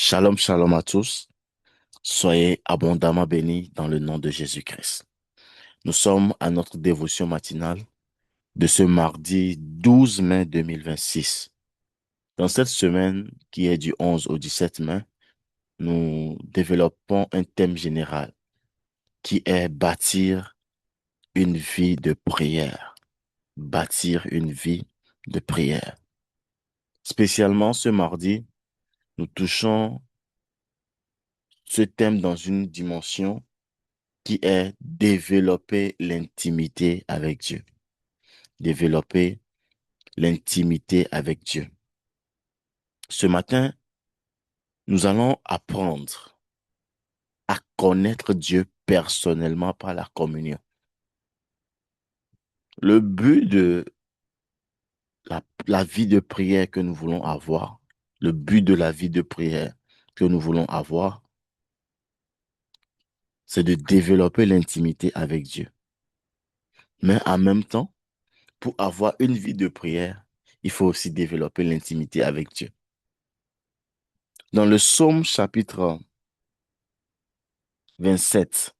Shalom, shalom à tous. Soyez abondamment bénis dans le nom de Jésus-Christ. Nous sommes à notre dévotion matinale de ce mardi 12 mai 2026. Dans cette semaine qui est du 11 au 17 mai, nous développons un thème général qui est bâtir une vie de prière. Bâtir une vie de prière. Spécialement ce mardi, nous touchons ce thème dans une dimension qui est développer l'intimité avec Dieu. Développer l'intimité avec Dieu. Ce matin, nous allons apprendre à connaître Dieu personnellement par la communion. Le but de la vie de prière que nous voulons avoir, le but de la vie de prière que nous voulons avoir, c'est de développer l'intimité avec Dieu. Mais en même temps, pour avoir une vie de prière, il faut aussi développer l'intimité avec Dieu. Dans le Psaume chapitre 27,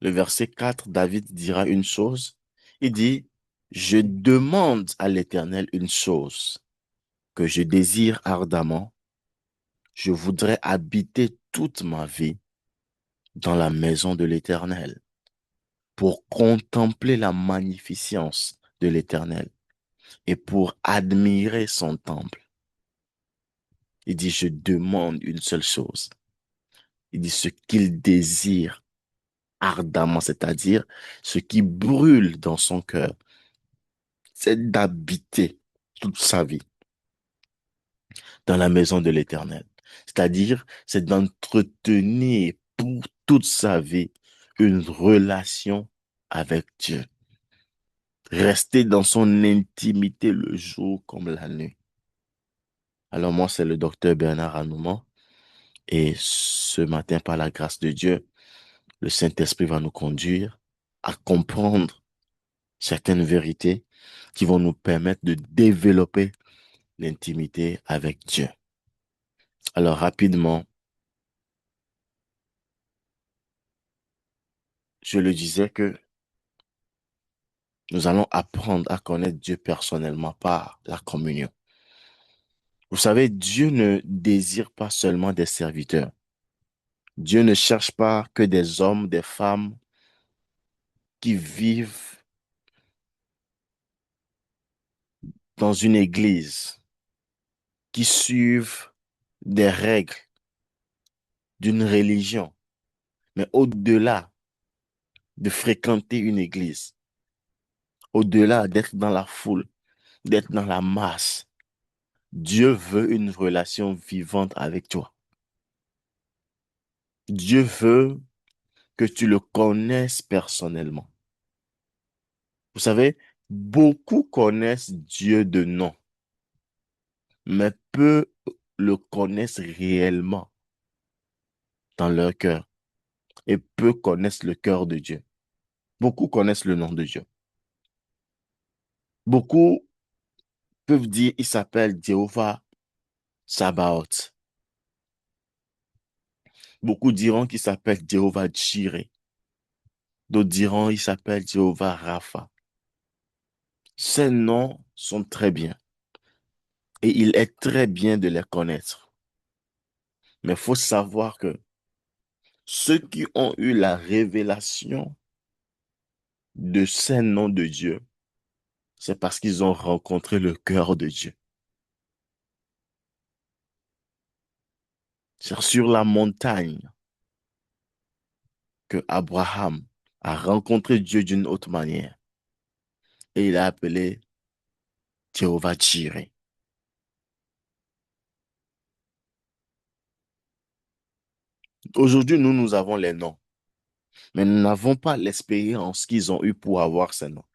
le verset 4, David dira une chose. Il dit, je demande à l'Éternel une chose que je désire ardemment. Je voudrais habiter toute ma vie dans la maison de l'Éternel pour contempler la magnificence de l'Éternel et pour admirer son temple. Il dit, je demande une seule chose. Il dit, ce qu'il désire ardemment, c'est-à-dire ce qui brûle dans son cœur, c'est d'habiter toute sa vie dans la maison de l'Éternel. C'est-à-dire, c'est d'entretenir pour toute sa vie une relation avec Dieu. Rester dans son intimité le jour comme la nuit. Alors moi, c'est le docteur Bernard Anouman. Et ce matin, par la grâce de Dieu, le Saint-Esprit va nous conduire à comprendre certaines vérités qui vont nous permettre de développer l'intimité avec Dieu. Alors rapidement, je le disais que nous allons apprendre à connaître Dieu personnellement par la communion. Vous savez, Dieu ne désire pas seulement des serviteurs. Dieu ne cherche pas que des hommes, des femmes qui vivent dans une église, qui suivent des règles d'une religion. Mais au-delà de fréquenter une église, au-delà d'être dans la foule, d'être dans la masse, Dieu veut une relation vivante avec toi. Dieu veut que tu le connaisses personnellement. Vous savez, beaucoup connaissent Dieu de nom, mais peu le connaissent réellement dans leur cœur et peu connaissent le cœur de Dieu. Beaucoup connaissent le nom de Dieu. Beaucoup peuvent dire il s'appelle Jéhovah Sabaoth. Beaucoup diront qu'il s'appelle Jéhovah Jireh. D'autres diront il s'appelle Jéhovah Rapha. Ces noms sont très bien et il est très bien de les connaître. Mais il faut savoir que ceux qui ont eu la révélation de ces noms de Dieu, c'est parce qu'ils ont rencontré le cœur de Dieu. C'est sur la montagne que Abraham a rencontré Dieu d'une autre manière et il a appelé Jéhovah Jireh. Aujourd'hui, nous avons les noms, mais nous n'avons pas l'expérience qu'ils ont eue pour avoir ces noms.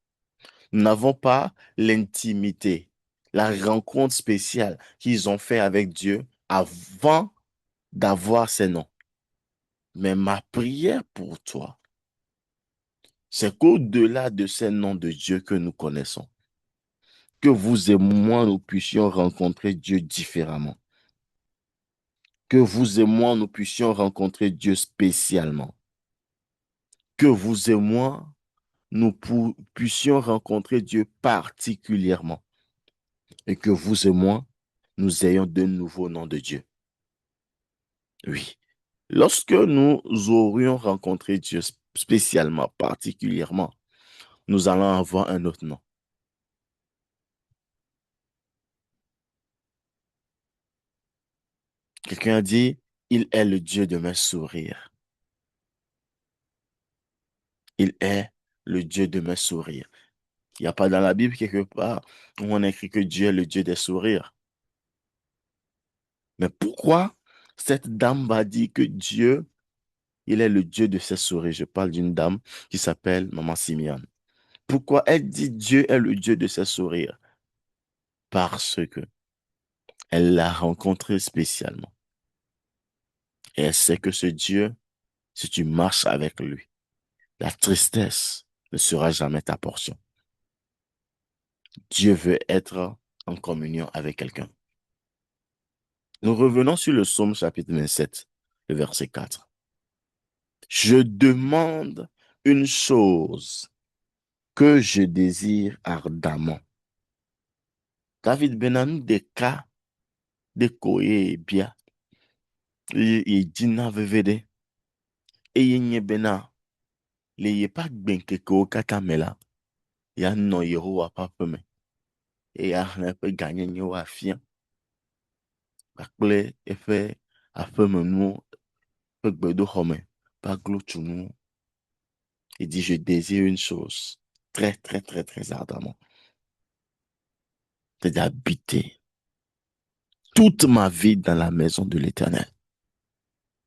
Nous n'avons pas l'intimité, la rencontre spéciale qu'ils ont fait avec Dieu avant d'avoir ces noms. Mais ma prière pour toi, c'est qu'au-delà de ces noms de Dieu que nous connaissons, que vous et moi, nous puissions rencontrer Dieu différemment. que vous et moi, nous puissions rencontrer Dieu spécialement. Que vous et moi, puissions rencontrer Dieu particulièrement. Et que vous et moi, nous ayons de nouveaux noms de Dieu. Oui. Lorsque nous aurions rencontré Dieu spécialement, particulièrement, nous allons avoir un autre nom. Quelqu'un a dit, il est le Dieu de mes sourires. Il est le Dieu de mes sourires. Il n'y a pas dans la Bible quelque part où on écrit que Dieu est le Dieu des sourires. Mais pourquoi cette dame va dire que Dieu, il est le Dieu de ses sourires? Je parle d'une dame qui s'appelle Maman Simeone. Pourquoi elle dit Dieu est le Dieu de ses sourires? Parce que elle l'a rencontré spécialement. Et elle sait que ce Dieu, si tu marches avec lui, la tristesse ne sera jamais ta portion. Dieu veut être en communion avec quelqu'un. Nous revenons sur le psaume chapitre 27, le verset 4. Je demande une chose que je désire ardemment. David Benanou de ka de koye bia ye dina vevede e ye nye bena le ye pa gbenke ko kata mela ya no Yehowa papeme e ya hnepe ganye nye wa fia kpakple eƒe aƒemenu ƒe gbedoxɔme ƒe aglotunu. Il dit, je désire une chose très, très, très, très ardemment. C'est d'habiter toute ma vie dans la maison de l'Éternel.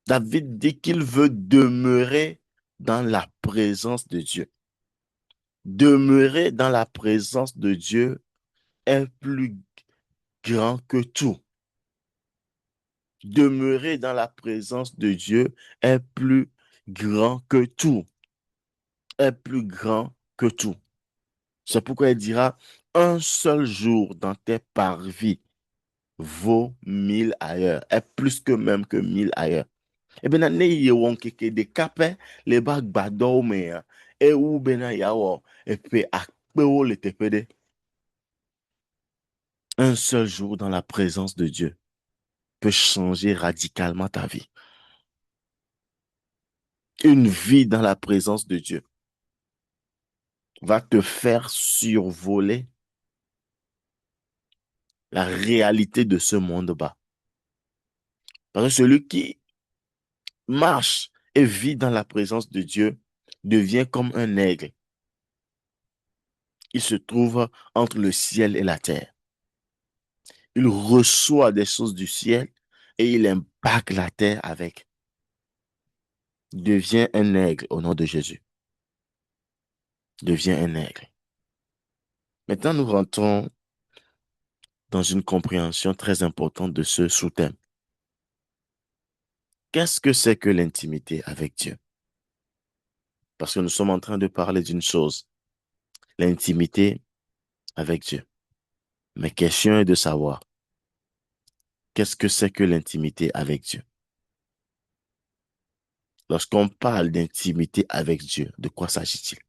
David dit qu'il veut demeurer dans la présence de Dieu. Demeurer dans la présence de Dieu est plus grand que tout. Demeurer dans la présence de Dieu est plus grand que tout. Est plus grand que tout. C'est pourquoi il dira, un seul jour dans tes parvis vaut 1000 ailleurs, est plus que même que 1000 ailleurs. Et bien, ne ye won keke de kape le ba gbado me ya, e ou bena ya wo, et puis akpewo le tepede. Un seul jour dans la présence de Dieu peut changer radicalement ta vie. Une vie dans la présence de Dieu va te faire survoler la réalité de ce monde bas. Parce que celui qui marche et vit dans la présence de Dieu devient comme un aigle. Il se trouve entre le ciel et la terre. Il reçoit des choses du ciel et il impacte la terre avec. Il devient un aigle au nom de Jésus. Il devient un aigle. Maintenant, nous rentrons dans une compréhension très importante de ce sous-thème. Qu'est-ce que c'est que l'intimité avec Dieu? Parce que nous sommes en train de parler d'une chose, l'intimité avec Dieu. Ma question est de savoir, qu'est-ce que c'est que l'intimité avec Dieu? Lorsqu'on parle d'intimité avec Dieu, de quoi s'agit-il?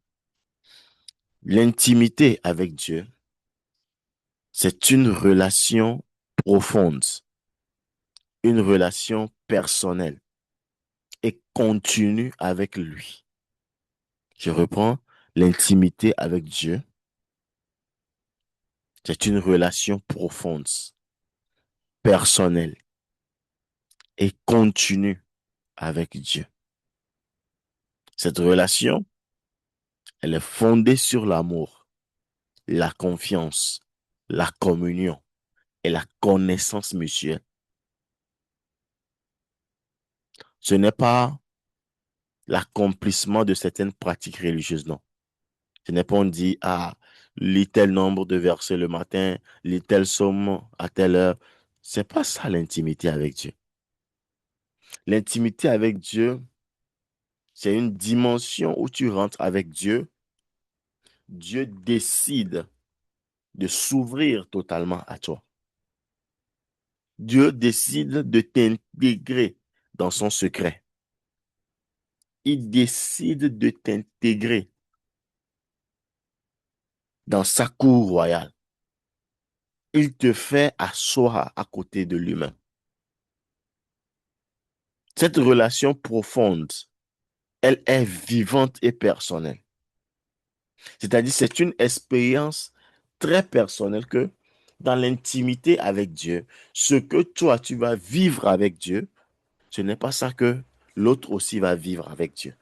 L'intimité avec Dieu, c'est une relation profonde, une relation personnelle et continue avec lui. Je reprends, l'intimité avec Dieu, c'est une relation profonde, personnelle et continue avec Dieu. Cette relation, elle est fondée sur l'amour, la confiance, la communion et la connaissance mutuelle. Ce n'est pas l'accomplissement de certaines pratiques religieuses, non. Ce n'est pas on dit, ah, lis tel nombre de versets le matin, lis tel psaume à telle heure. C'est pas ça l'intimité avec Dieu. L'intimité avec Dieu, c'est une dimension où tu rentres avec Dieu. Dieu décide de s'ouvrir totalement à toi. Dieu décide de t'intégrer dans son secret. Il décide de t'intégrer dans sa cour royale. Il te fait asseoir à côté de l'humain. Cette relation profonde, elle est vivante et personnelle. C'est-à-dire, c'est une expérience très personnelle que dans l'intimité avec Dieu, ce que toi, tu vas vivre avec Dieu, ce n'est pas ça que l'autre aussi va vivre avec Dieu.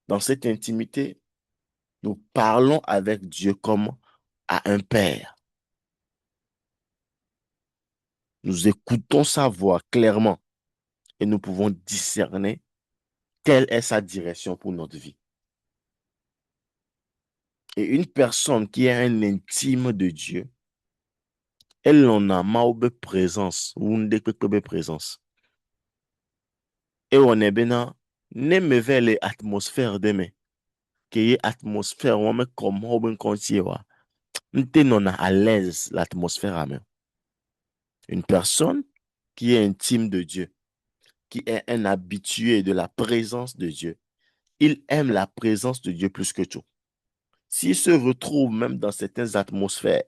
Dans cette intimité, nous parlons avec Dieu comme à un père. Nous écoutons sa voix clairement et nous pouvons discerner quelle est sa direction pour notre vie. Et une personne qui est un intime de Dieu, elle en a ma présence, ou une présence. Et on est bien, ne me vers les atmosphères de me, que y atmosphère, on me comme on ben konti wa. Nte non à l'aise l'atmosphère à même. Une personne qui est intime de Dieu, qui est un habitué de la présence de Dieu, il aime la présence de Dieu plus que tout. S'il se retrouve même dans certaines atmosphères,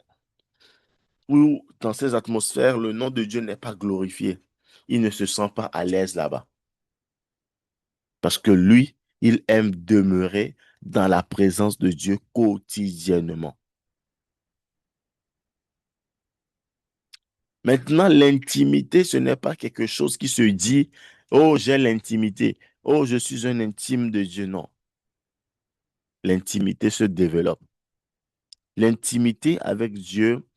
où dans ces atmosphères, le nom de Dieu n'est pas glorifié, il ne se sent pas à l'aise là-bas. Parce que lui, il aime demeurer dans la présence de Dieu quotidiennement. Maintenant, l'intimité, ce n'est pas quelque chose qui se dit, oh, j'ai l'intimité, oh, je suis un intime de Dieu. Non, l'intimité se développe. L'intimité avec Dieu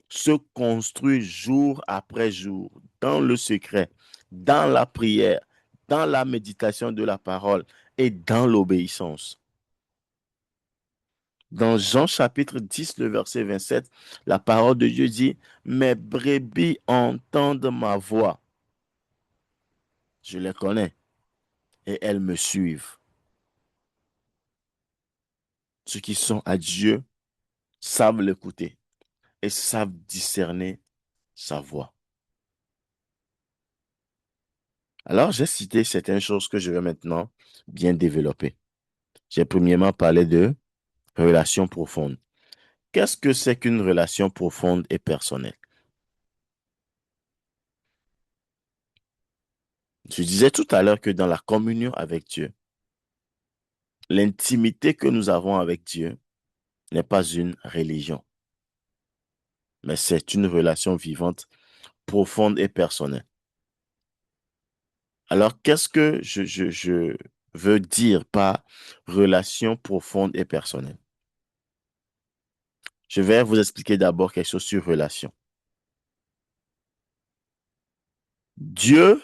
se construit jour après jour, dans le secret, dans la prière, dans la méditation de la parole et dans l'obéissance. Dans Jean chapitre 10, le verset 27, la parole de Dieu dit, mes brebis entendent ma voix. Je les connais et elles me suivent. Ceux qui sont à Dieu savent l'écouter et savent discerner sa voix. Alors, j'ai cité certaines choses que je vais maintenant bien développer. J'ai premièrement parlé de relation profonde. Qu'est-ce que c'est qu'une relation profonde et personnelle? Je disais tout à l'heure que dans la communion avec Dieu, l'intimité que nous avons avec Dieu n'est pas une religion, mais c'est une relation vivante, profonde et personnelle. Alors, qu'est-ce que je veux dire par relation profonde et personnelle? Je vais vous expliquer d'abord quelque chose sur relation. Dieu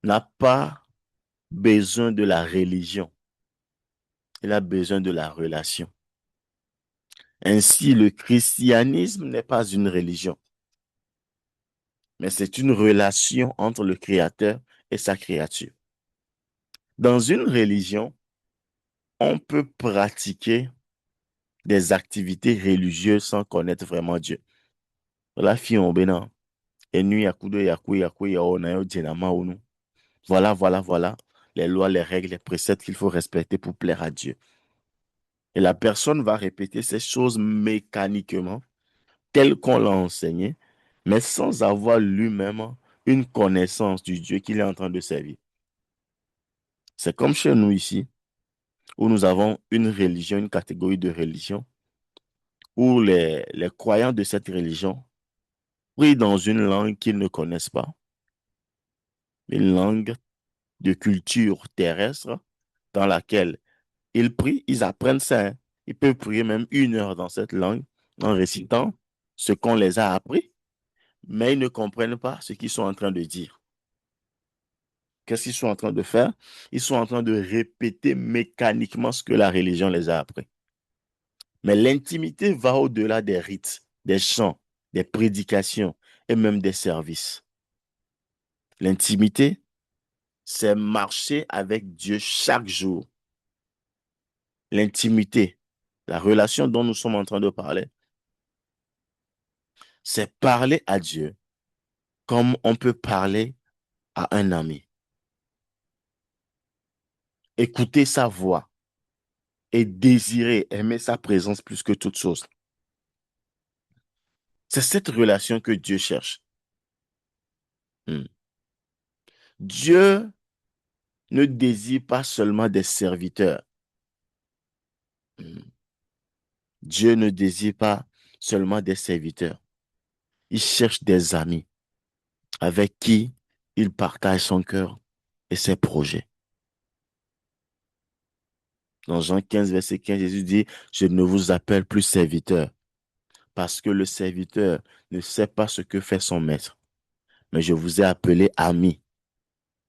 n'a pas besoin de la religion, il a besoin de la relation. Ainsi, le christianisme n'est pas une religion, mais c'est une relation entre le Créateur et sa créature. Dans une religion, on peut pratiquer des activités religieuses sans connaître vraiment Dieu. La fille en bénin, et nuit yakudo yaku yao na yo djenama onu. Voilà les lois, les règles, les préceptes qu'il faut respecter pour plaire à Dieu. Et la personne va répéter ces choses mécaniquement, telles qu'on l'a enseigné, mais sans avoir lui-même une connaissance du Dieu qu'il est en train de servir. C'est comme chez nous ici, où nous avons une religion, une catégorie de religion, où les croyants de cette religion prient dans une langue qu'ils ne connaissent pas, une langue de culture terrestre dans laquelle ils prient, ils apprennent ça, hein. Ils peuvent prier même 1 heure dans cette langue en récitant ce qu'on les a appris, mais ils ne comprennent pas ce qu'ils sont en train de dire. Qu'est-ce qu'ils sont en train de faire? Ils sont en train de répéter mécaniquement ce que la religion les a appris. Mais l'intimité va au-delà des rites, des chants, des prédications et même des services. L'intimité, c'est marcher avec Dieu chaque jour. L'intimité, la relation dont nous sommes en train de parler, C'est parler à Dieu comme on peut parler à un ami. Écouter sa voix et désirer, aimer sa présence plus que toute chose. C'est cette relation que Dieu cherche. Hmm. Dieu ne désire pas seulement des serviteurs. Hmm. Dieu ne désire pas seulement des serviteurs. Il cherche des amis avec qui il partage son cœur et ses projets. Dans Jean 15, verset 15, Jésus dit, je ne vous appelle plus serviteur parce que le serviteur ne sait pas ce que fait son maître, mais je vous ai appelé ami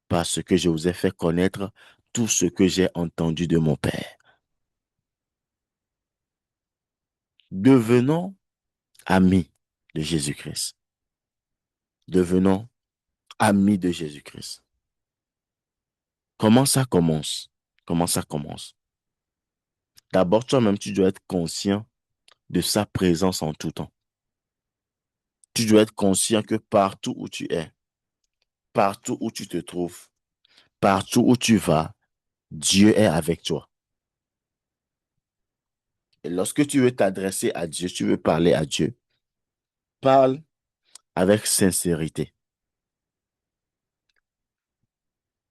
parce que je vous ai fait connaître tout ce que j'ai entendu de mon Père. Devenons amis de Jésus-Christ. Devenons amis de Jésus-Christ. Comment ça commence? Comment ça commence? D'abord, toi-même, tu dois être conscient de sa présence en tout temps. Tu dois être conscient que partout où tu es, partout où tu te trouves, partout où tu vas, Dieu est avec toi. Et lorsque tu veux t'adresser à Dieu, tu veux parler à Dieu, parle avec sincérité.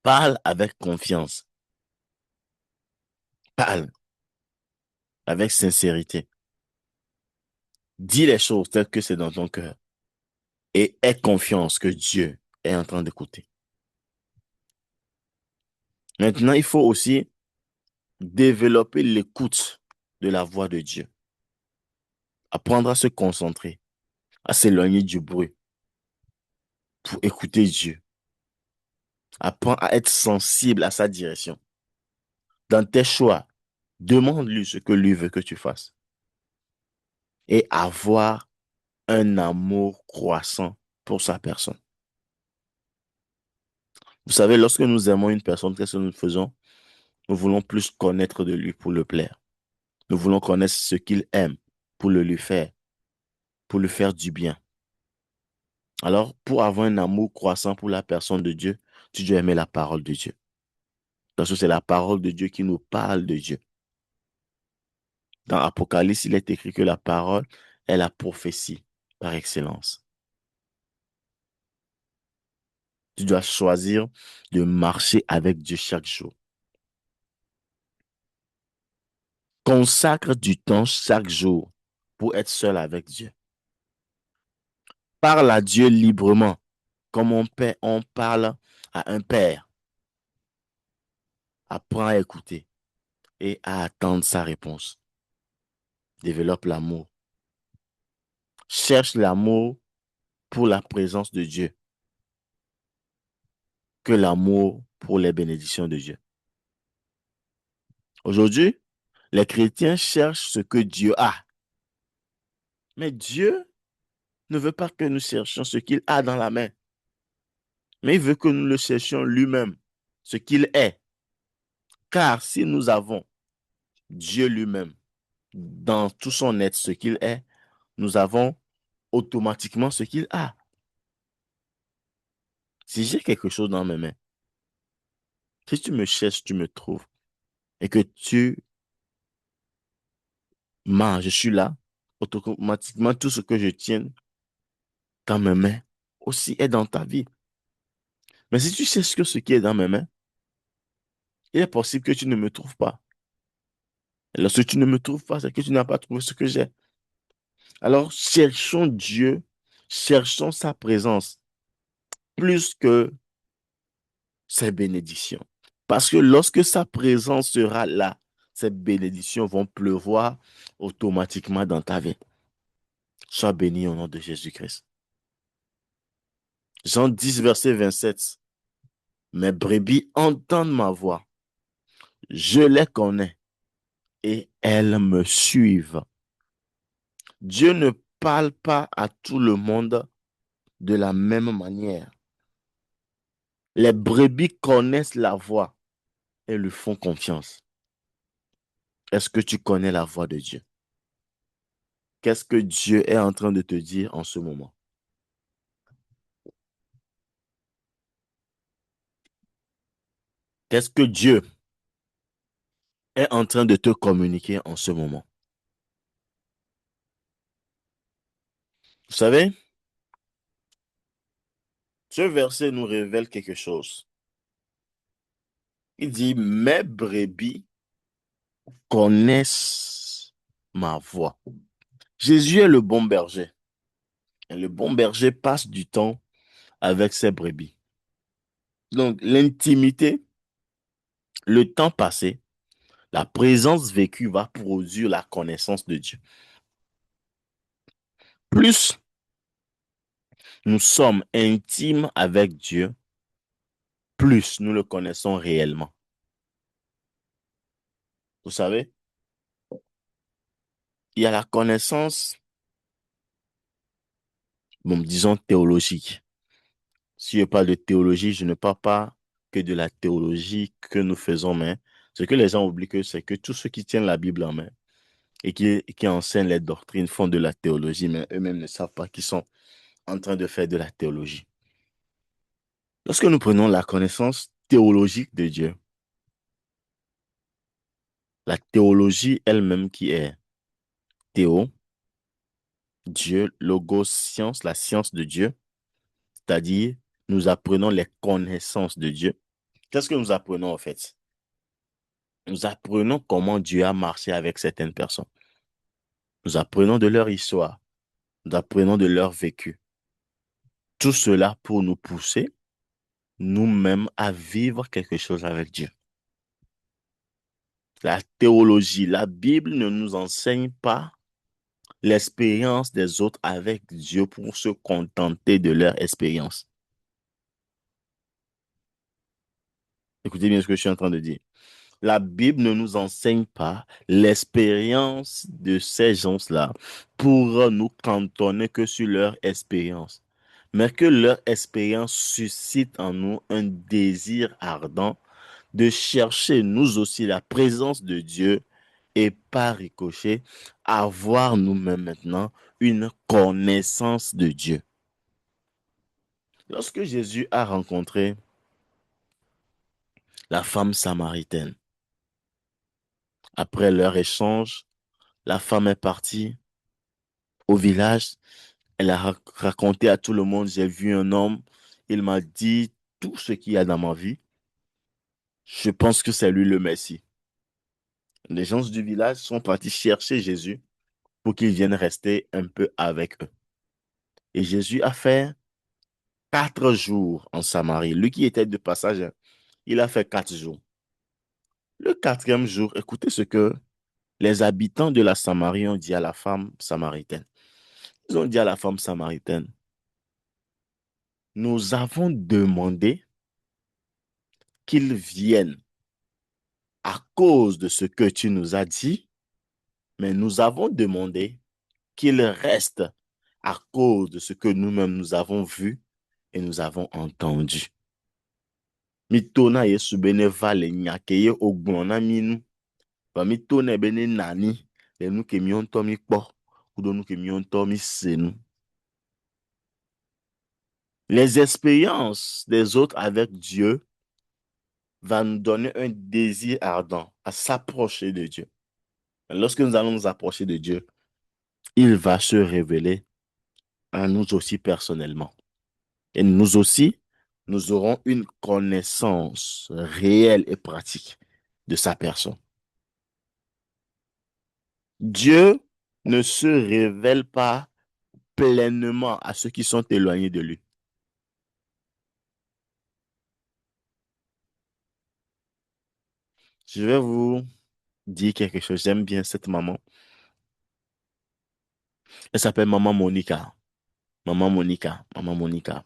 Parle avec confiance. Parle avec sincérité. Dis les choses telles que c'est dans ton cœur et aie confiance que Dieu est en train d'écouter. Maintenant, il faut aussi développer l'écoute de la voix de Dieu. Apprendre à se concentrer, à s'éloigner du bruit pour écouter Dieu. Apprends à être sensible à sa direction. Dans tes choix, demande-lui ce que lui veut que tu fasses. Et avoir un amour croissant pour sa personne. Vous savez, lorsque nous aimons une personne, qu'est-ce que nous faisons? Nous voulons plus connaître de lui pour le plaire. Nous voulons connaître ce qu'il aime pour le lui faire, pour lui faire du bien. Alors, pour avoir un amour croissant pour la personne de Dieu, tu dois aimer la parole de Dieu. Parce que c'est la parole de Dieu qui nous parle de Dieu. Dans Apocalypse, il est écrit que la parole est la prophétie par excellence. Tu dois choisir de marcher avec Dieu chaque jour. Consacre du temps chaque jour pour être seul avec Dieu. Parle à Dieu librement, comme on parle à un père. Apprends à écouter et à attendre sa réponse. Développe l'amour. Cherche l'amour pour la présence de Dieu que l'amour pour les bénédictions de Dieu. Aujourd'hui, les chrétiens cherchent ce que Dieu a. Mais Dieu ne veut pas que nous cherchions ce qu'il a dans la main. Mais il veut que nous le cherchions lui-même, ce qu'il est. Car si nous avons Dieu lui-même dans tout son être, ce qu'il est, nous avons automatiquement ce qu'il a. Si j'ai quelque chose dans mes mains, si tu me cherches, tu me trouves, et que tu m'as, je suis là, automatiquement tout ce que je tiens dans mes mains aussi est dans ta vie. Mais si tu cherches que ce qui est dans mes mains, il est possible que tu ne me trouves pas. Et lorsque tu ne me trouves pas, c'est que tu n'as pas trouvé ce que j'ai. Alors, cherchons Dieu, cherchons sa présence plus que ses bénédictions. Parce que lorsque sa présence sera là, ces bénédictions vont pleuvoir automatiquement dans ta vie. Sois béni au nom de Jésus-Christ. Jean 10, verset 27. Mes brebis entendent ma voix. Je les connais et elles me suivent. Dieu ne parle pas à tout le monde de la même manière. Les brebis connaissent la voix et lui font confiance. Est-ce que tu connais la voix de Dieu? Qu'est-ce que Dieu est en train de te dire en ce moment? Qu'est-ce que Dieu est en train de te communiquer en ce moment? Vous savez, ce verset nous révèle quelque chose. Il dit, mes brebis connaissent ma voix. Jésus est le bon berger. Et le bon berger passe du temps avec ses brebis. Donc, l'intimité, le temps passé, la présence vécue va produire la connaissance de Dieu. Plus nous sommes intimes avec Dieu, plus nous le connaissons réellement. Vous savez, il y a la connaissance, bon, disons théologique. Si je parle de théologie, je ne parle pas que de la théologie que nous faisons, mais ce que les gens oublient, c'est que tous ceux qui tiennent la Bible en main et qui enseignent les doctrines font de la théologie, mais eux-mêmes ne savent pas qu'ils sont en train de faire de la théologie. Lorsque nous prenons la connaissance théologique de Dieu, la théologie elle-même qui est théo, Dieu, logos, science, la science de Dieu, c'est-à-dire nous apprenons les connaissances de Dieu. Qu'est-ce que nous apprenons en fait? Nous apprenons comment Dieu a marché avec certaines personnes. Nous apprenons de leur histoire. Nous apprenons de leur vécu. Tout cela pour nous pousser nous-mêmes à vivre quelque chose avec Dieu. La théologie, la Bible ne nous enseigne pas l'expérience des autres avec Dieu pour se contenter de leur expérience. Écoutez bien ce que je suis en train de dire. La Bible ne nous enseigne pas l'expérience de ces gens-là pour nous cantonner que sur leur expérience, mais que leur expérience suscite en nous un désir ardent de chercher nous aussi la présence de Dieu et par ricochet, avoir nous-mêmes maintenant une connaissance de Dieu. Lorsque Jésus a rencontré la femme samaritaine, après leur échange, la femme est partie au village. Elle a raconté à tout le monde, j'ai vu un homme, il m'a dit tout ce qu'il y a dans ma vie. Je pense que c'est lui le Messie. Les gens du village sont partis chercher Jésus pour qu'il vienne rester un peu avec eux. Et Jésus a fait 4 jours en Samarie. Lui qui était de passage, il a fait 4 jours. Le quatrième jour, écoutez ce que les habitants de la Samarie ont dit à la femme samaritaine. Ils ont dit à la femme samaritaine, nous avons demandé qu'il vienne à cause de ce que tu nous as dit, mais nous avons demandé qu'il reste à cause de ce que nous-mêmes nous avons vu et nous avons entendu. Mitona Yesu bene vale nyake ye ogbona minu. Ba mitona bene nani le nou ke mionto mi kpo, ou nou ke mionto mi senu. Les expériences des autres avec Dieu va nous donner un désir ardent à s'approcher de Dieu. Lorsque nous allons nous approcher de Dieu, il va se révéler à nous aussi personnellement. Et nous aussi, nous aurons une connaissance réelle et pratique de sa personne. Dieu ne se révèle pas pleinement à ceux qui sont éloignés de lui. Je vais vous dire quelque chose. J'aime bien cette maman. Elle s'appelle Maman Monica. Maman Monica. Maman Monica.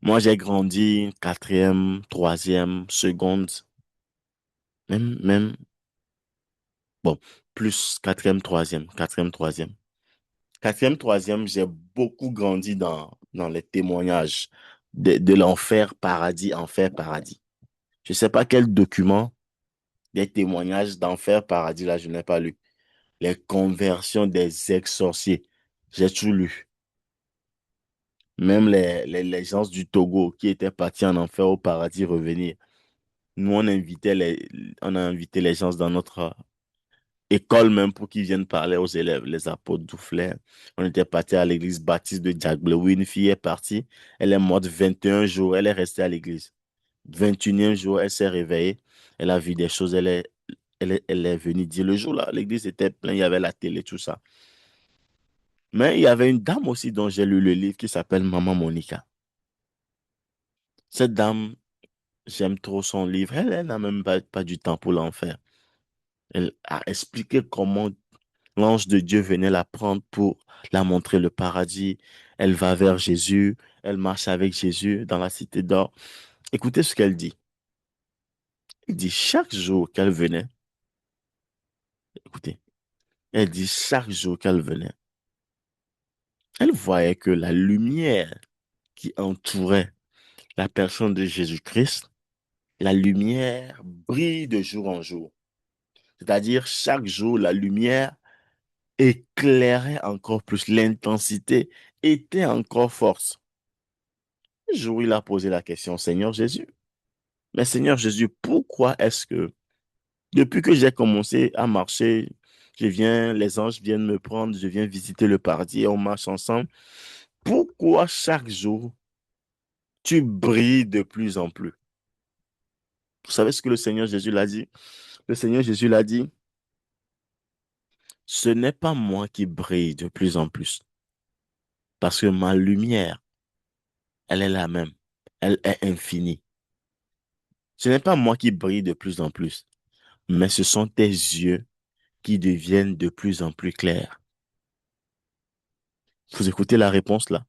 Moi, j'ai grandi quatrième, troisième, seconde, même, bon, plus quatrième, troisième, quatrième, troisième. Quatrième, troisième, j'ai beaucoup grandi dans les témoignages de l'enfer, paradis, enfer, paradis. Je ne sais pas quel document des témoignages d'enfer, paradis, là, je n'ai pas lu. les conversions des ex-sorciers. J'ai tout lu. Même les gens du Togo qui étaient partis en enfer au paradis revenir. Nous, on a invité les gens dans notre école même pour qu'ils viennent parler aux élèves, les apôtres Douflet. On était parti à l'église baptiste de Diaglé, où une fille est partie. Elle est morte 21 jours. Elle est restée à l'église. 21e jour, elle s'est réveillée. Elle a vu des choses. Elle est venue dire le jour là, l'église était pleine. Il y avait la télé, tout ça. Mais il y avait une dame aussi dont j'ai lu le livre qui s'appelle Maman Monica. Cette dame, j'aime trop son livre. Elle n'a même pas du temps pour l'en faire. Elle a expliqué comment l'ange de Dieu venait la prendre pour la montrer le paradis. Elle va vers Jésus. Elle marche avec Jésus dans la cité d'or. Écoutez ce qu'elle dit. Elle dit chaque jour qu'elle venait, écoutez, elle dit chaque jour qu'elle venait, elle voyait que la lumière qui entourait la personne de Jésus-Christ, la lumière brille de jour en jour. C'est-à-dire chaque jour, la lumière éclairait encore plus, l'intensité était encore forte. Un jour, il a posé la question, Seigneur Jésus, mais Seigneur Jésus, pourquoi est-ce que depuis que j'ai commencé à marcher, les anges viennent me prendre, je viens visiter le paradis et on marche ensemble. Pourquoi chaque jour tu brilles de plus en plus? Vous savez ce que le Seigneur Jésus l'a dit? Le Seigneur Jésus l'a dit, ce n'est pas moi qui brille de plus en plus, parce que ma lumière, elle est la même, elle est infinie. Ce n'est pas moi qui brille de plus en plus, mais ce sont tes yeux qui deviennent de plus en plus clairs. Vous écoutez la réponse là?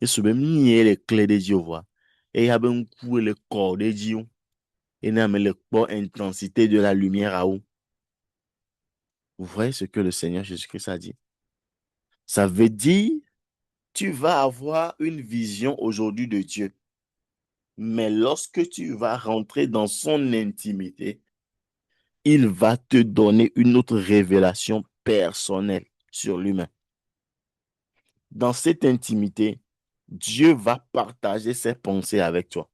Et ce même nier les clés des yeux, voix. Et il y a un coup le corps des yeux. Et il y a le corps intensité de la lumière à où. Vous voyez ce que le Seigneur Jésus-Christ a dit? Ça veut dire, tu vas avoir une vision aujourd'hui de Dieu. Mais lorsque tu vas rentrer dans son intimité, il va te donner une autre révélation personnelle sur lui-même. Dans cette intimité, Dieu va partager ses pensées avec toi.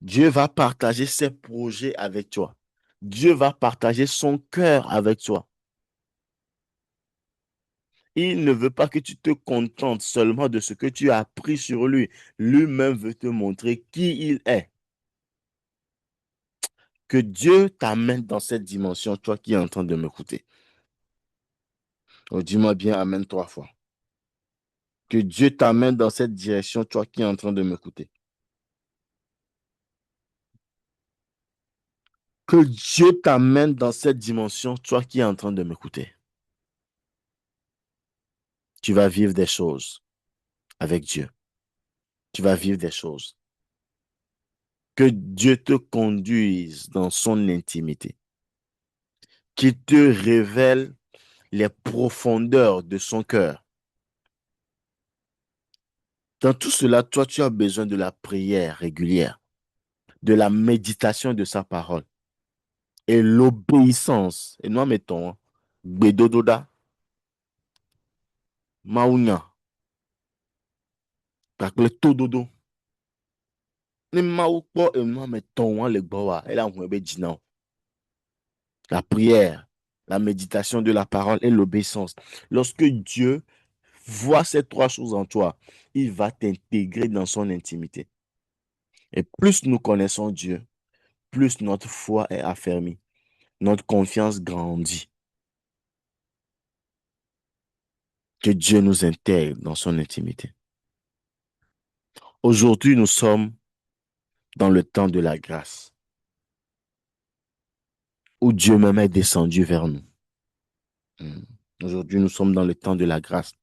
Dieu va partager ses projets avec toi. Dieu va partager son cœur avec toi. Il ne veut pas que tu te contentes seulement de ce que tu as appris sur lui. Lui-même veut te montrer qui il est. Que Dieu t'amène dans cette dimension, toi qui es en train de m'écouter. Oh, dis-moi bien Amen 3 fois. Que Dieu t'amène dans cette direction, toi qui es en train de m'écouter. Que Dieu t'amène dans cette dimension, toi qui es en train de m'écouter. Tu vas vivre des choses avec Dieu. Tu vas vivre des choses. Que Dieu te conduise dans son intimité. Qu'il te révèle les profondeurs de son cœur. Dans tout cela, toi, tu as besoin de la prière régulière, de la méditation de sa parole et l'obéissance. Et nous mettons, Gbedododa, Maounya, Kakle Tododo. Ni Maou po et nous mettons le Gbawa. Et là, on dit non. La prière, la méditation de la parole et l'obéissance. Lorsque Dieu voit ces trois choses en toi, il va t'intégrer dans son intimité. Et plus nous connaissons Dieu, plus notre foi est affermie, notre confiance grandit. Que Dieu nous intègre dans son intimité. Aujourd'hui, nous sommes dans le temps de la grâce, où Dieu même est descendu vers nous. Mm. Aujourd'hui, nous sommes dans le temps de la grâce,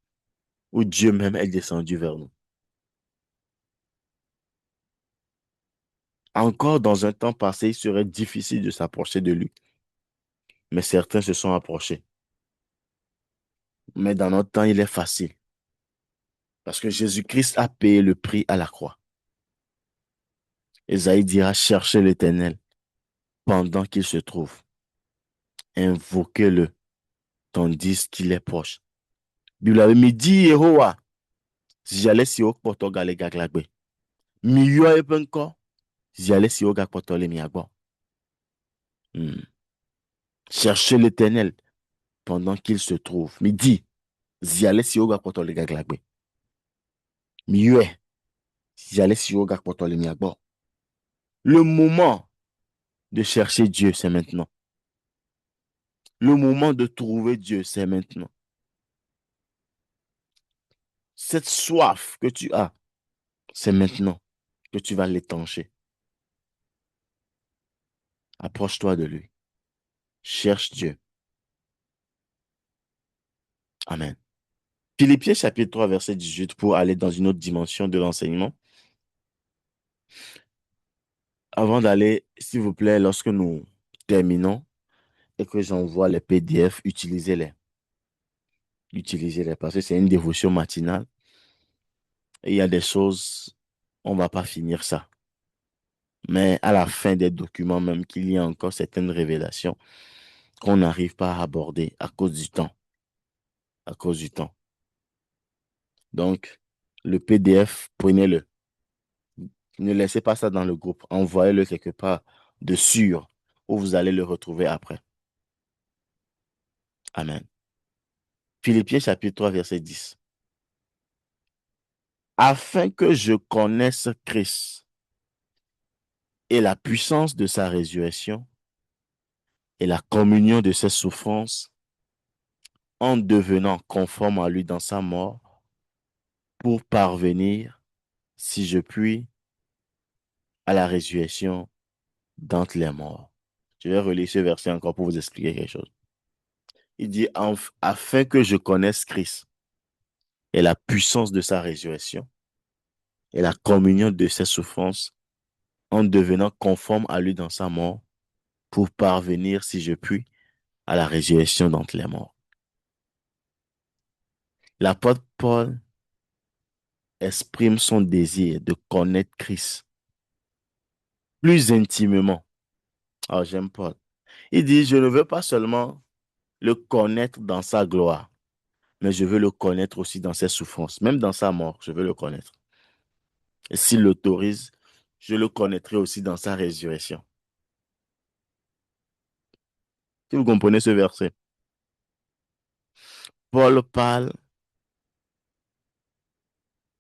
où Dieu même est descendu vers nous. Encore dans un temps passé, il serait difficile de s'approcher de lui, mais certains se sont approchés. Mais dans notre temps, il est facile, parce que Jésus-Christ a payé le prix à la croix. Esaïe dira, cherchez l'Éternel pendant qu'il se trouve. invoquez-le tandis qu'il est proche. Bible avait me dit Yehowa, si j'allais si au poto gale gaglagbe. Mi yo e penko, si j'allais si au gag poto le mi agbo. Hmm. Cherchez l'Éternel pendant qu'il se trouve. Mi dit, si j'allais si au gag poto le gaglagbe. Mi yo e, si j'allais si au gag poto le mi agbo. Le moment de chercher Dieu, c'est maintenant. Le moment de trouver Dieu, c'est maintenant. Cette soif que tu as, c'est maintenant que tu vas l'étancher. Approche-toi de lui. Cherche Dieu. Amen. Philippiens chapitre 3, verset 18, pour aller dans une autre dimension de l'enseignement. Avant d'aller, s'il vous plaît, lorsque nous terminons et que j'envoie les PDF, utilisez-les. Utilisez-les parce que c'est une dévotion matinale et il y a des choses, on ne va pas finir ça. Mais à la fin des documents, même qu'il y a encore certaines révélations qu'on n'arrive pas à aborder à cause du temps. À cause du temps. Donc, le PDF, prenez-le. Ne laissez pas ça dans le groupe. Envoyez-le quelque part de sûr où vous allez le retrouver après. Amen. Philippiens chapitre 3, verset 10. Afin que je connaisse Christ et la puissance de sa résurrection et la communion de ses souffrances en devenant conforme à lui dans sa mort pour parvenir, si je puis, à la résurrection d'entre les morts. Je vais relire ce verset encore pour vous expliquer quelque chose. Il dit, afin que je connaisse Christ et la puissance de sa résurrection et la communion de ses souffrances en devenant conforme à lui dans sa mort pour parvenir, si je puis, à la résurrection d'entre les morts. L'apôtre Paul exprime son désir de connaître Christ plus intimement. Ah, j'aime Paul. Il dit, je ne veux pas seulement le connaître dans sa gloire, mais je veux le connaître aussi dans ses souffrances. Même dans sa mort, je veux le connaître. Et s'il l'autorise, je le connaîtrai aussi dans sa résurrection. Si vous comprenez ce verset, Paul parle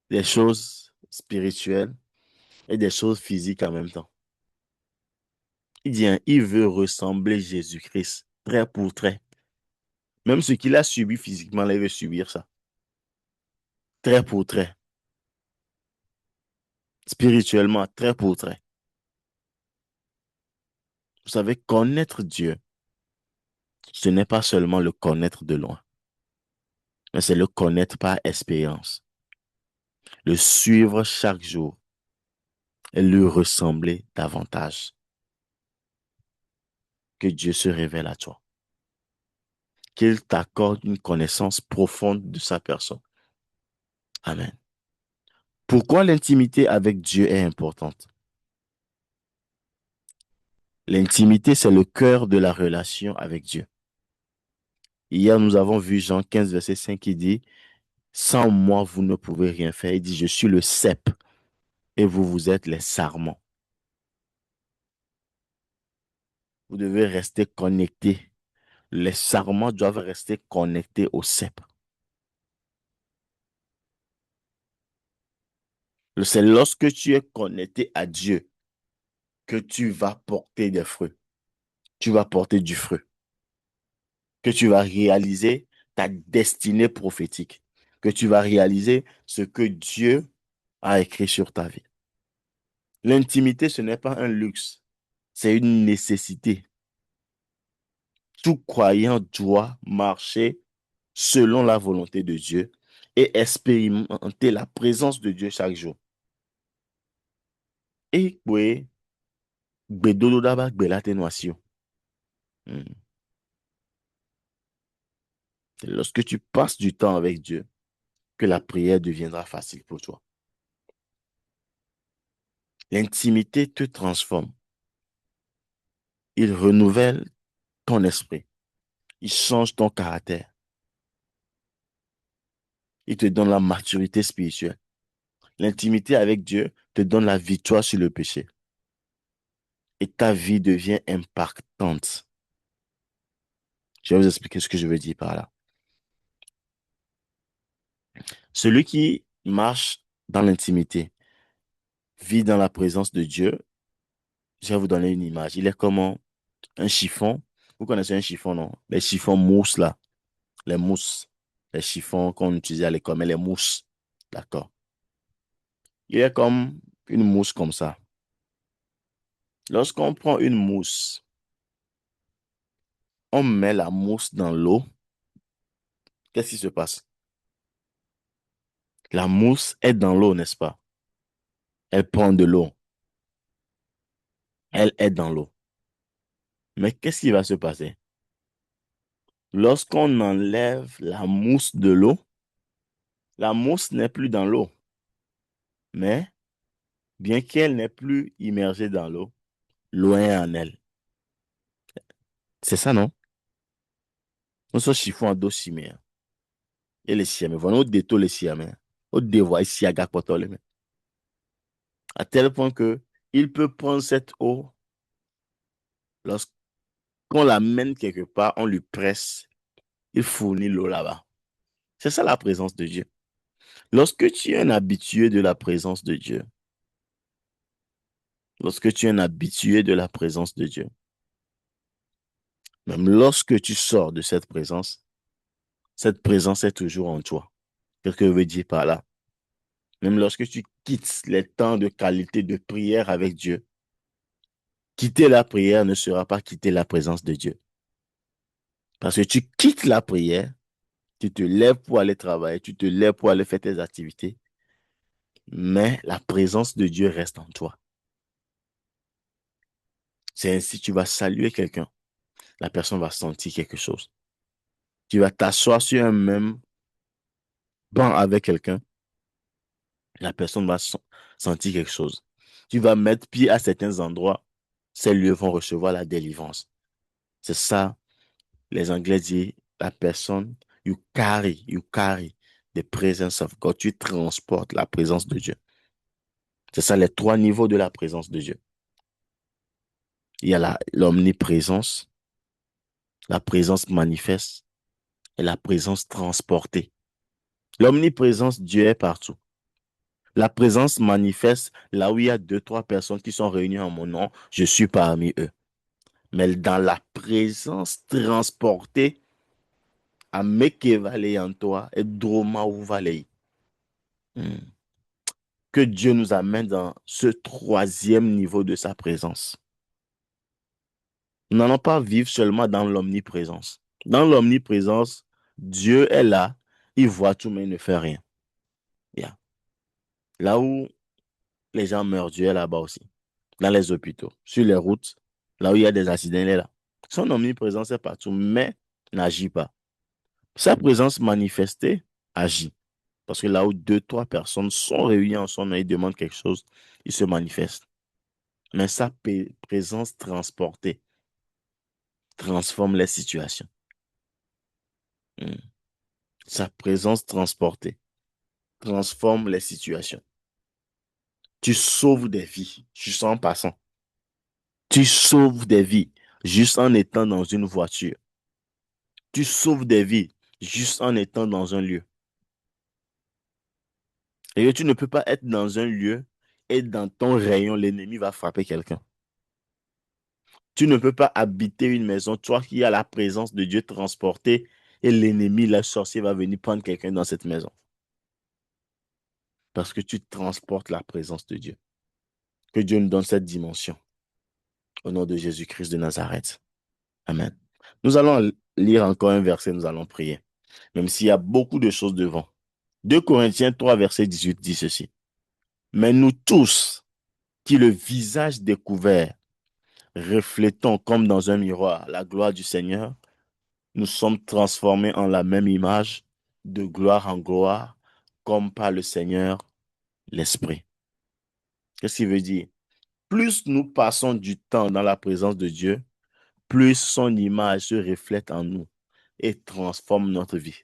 des choses spirituelles et des choses physiques en même temps. Il dit, hein, il veut ressembler Jésus-Christ, trait pour trait. Même ce qu'il a subi physiquement, là, il veut subir ça. Trait pour trait. Spirituellement, trait pour trait. Vous savez, connaître Dieu, ce n'est pas seulement le connaître de loin, mais c'est le connaître par expérience. Le suivre chaque jour et lui ressembler davantage. Que Dieu se révèle à toi. Qu'il t'accorde une connaissance profonde de sa personne. Amen. Pourquoi l'intimité avec Dieu est importante? L'intimité, c'est le cœur de la relation avec Dieu. Hier, nous avons vu Jean 15, verset 5 qui dit, sans moi, vous ne pouvez rien faire. Il dit, je suis le cep et vous, vous êtes les sarments. Vous devez rester connectés. Les sarments doivent rester connectés au cep. C'est lorsque tu es connecté à Dieu que tu vas porter des fruits. Tu vas porter du fruit. Que tu vas réaliser ta destinée prophétique. Que tu vas réaliser ce que Dieu a écrit sur ta vie. L'intimité, ce n'est pas un luxe, c'est une nécessité. Tout croyant doit marcher selon la volonté de Dieu et expérimenter la présence de Dieu chaque jour. Et oui, gbedodo daba gbelatenwasio. C'est lorsque tu passes du temps avec Dieu que la prière deviendra facile pour toi. L'intimité te transforme. Il renouvelle ton esprit. Il change ton caractère. Il te donne la maturité spirituelle. L'intimité avec Dieu te donne la victoire sur le péché. Et ta vie devient impactante. Je vais vous expliquer ce que je veux dire par là. Celui qui marche dans l'intimité, vit dans la présence de Dieu, je vais vous donner une image. Il est comme un chiffon. Vous connaissez un chiffon, non? Les chiffons mousse, là. Les mousses. Les chiffons qu'on utilisait à l'école, mais les mousses. D'accord. Il est comme une mousse comme ça. Lorsqu'on prend une mousse, on met la mousse dans l'eau. Qu'est-ce qui se passe? La mousse est dans l'eau, n'est-ce pas? Elle prend de l'eau. Elle est dans l'eau. Mais qu'est-ce qui va se passer? Lorsqu'on enlève la mousse de l'eau, la mousse n'est plus dans l'eau. Mais bien qu'elle n'est plus immergée dans l'eau, l'eau est en elle. C'est ça, non? Nous sommes chiffons à dos chimère. Et les siamais, voilà, nous détons les siamais. On dévoie ici à Gakpoto, à tel point que il peut prendre cette eau, lorsqu'on l'amène quelque part, on lui presse, il fournit l'eau là-bas. C'est ça la présence de Dieu. Lorsque tu es un habitué de la présence de Dieu, lorsque tu es un habitué de la présence de Dieu, même lorsque tu sors de cette présence est toujours en toi. Qu'est-ce que je veux dire par là? Même lorsque tu quittes les temps de qualité de prière avec Dieu, quitter la prière ne sera pas quitter la présence de Dieu. Parce que tu quittes la prière, tu te lèves pour aller travailler, tu te lèves pour aller faire tes activités, mais la présence de Dieu reste en toi. C'est ainsi que tu vas saluer quelqu'un. La personne va sentir quelque chose. Tu vas t'asseoir sur un même banc avec quelqu'un, la personne va sentir quelque chose. Tu vas mettre pied à certains endroits, ces lieux vont recevoir la délivrance. C'est ça, les Anglais disent, la personne, you carry the presence of God. Tu transportes la présence de Dieu. C'est ça les trois niveaux de la présence de Dieu. Il y a l'omniprésence, la présence manifeste et la présence transportée. L'omniprésence, Dieu est partout. La présence manifeste là où il y a deux, trois personnes qui sont réunies en mon nom, je suis parmi eux. Mais dans la présence transportée, à Mekevale en toi et Droma ou Valley. Que Dieu nous amène dans ce troisième niveau de sa présence. Nous n'allons pas vivre seulement dans l'omniprésence. Dans l'omniprésence, Dieu est là, il voit tout, mais il ne fait rien. Yeah. Là où les gens meurent, Dieu est là-bas aussi. Dans les hôpitaux, sur les routes, là où il y a des accidents, il est là. Son omniprésence est partout, mais n'agit pas. Sa présence manifestée agit. Parce que là où deux, trois personnes sont réunies en son nom et demandent quelque chose, il se manifeste. Mais sa présence transportée transforme les situations. Mm. Sa présence transportée transforme les situations. Tu sauves des vies juste en passant. Tu sauves des vies juste en étant dans une voiture. Tu sauves des vies juste en étant dans un lieu. Et que tu ne peux pas être dans un lieu et dans ton rayon, l'ennemi va frapper quelqu'un. Tu ne peux pas habiter une maison, toi qui as la présence de Dieu transportée, et l'ennemi, le sorcier, va venir prendre quelqu'un dans cette maison. Parce que tu transportes la présence de Dieu. Que Dieu nous donne cette dimension. Au nom de Jésus-Christ de Nazareth. Amen. Nous allons lire encore un verset, nous allons prier. Même s'il y a beaucoup de choses devant. 2 Corinthiens 3, verset 18 dit ceci. Mais nous tous, qui le visage découvert, reflétons comme dans un miroir la gloire du Seigneur, nous sommes transformés en la même image, de gloire en gloire, comme par le Seigneur, l'Esprit. Qu'est-ce qu'il veut dire? Plus nous passons du temps dans la présence de Dieu, plus son image se reflète en nous. et transforme notre vie.